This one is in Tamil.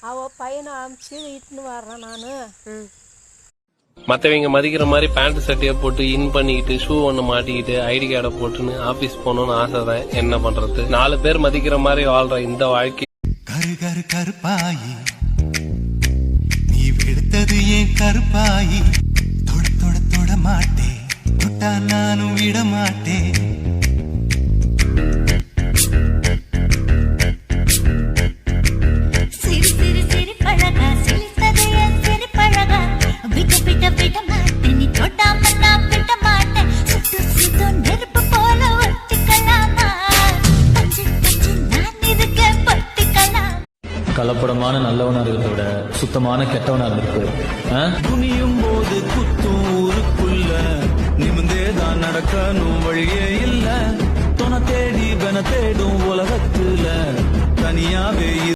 அவள் பையனை அனுப்பிச்சு இட்டுன்னு வர்றேன் நான். மற்றவங்க மதிக்கிற மாதிரி பேண்ட் சட்டையை போட்டு இன் பண்ணிக்கிட்டு ஷூ ஒன்று மாட்டிக்கிட்டு ஐடி கார்டை போட்டுன்னு ஆபீஸ் போகணும்னு ஆசை தான். என்ன பண்றது? 4 பேர் மதிக்கிற மாதிரி வாழ்ற இந்த வாழ்க்கை. கரு கரு கருப்பாயி நீ வெளுத்தது ஏன் கருப்பாயி? தொட தொட தொட மாட்டேன், தொட்டா நானும் விட மாட்டேன். கலப்படமான நல்லவனா இருக்கிறத விட சுத்தமான கெட்டவனா இருக்கு. துணியும் போது குத்தும் ஊருக்குள்ள நிமிந்தேதான் நடக்கணும், வழியே இல்ல. தொண தேடி பென தேடும் உலகத்துல தனியாவே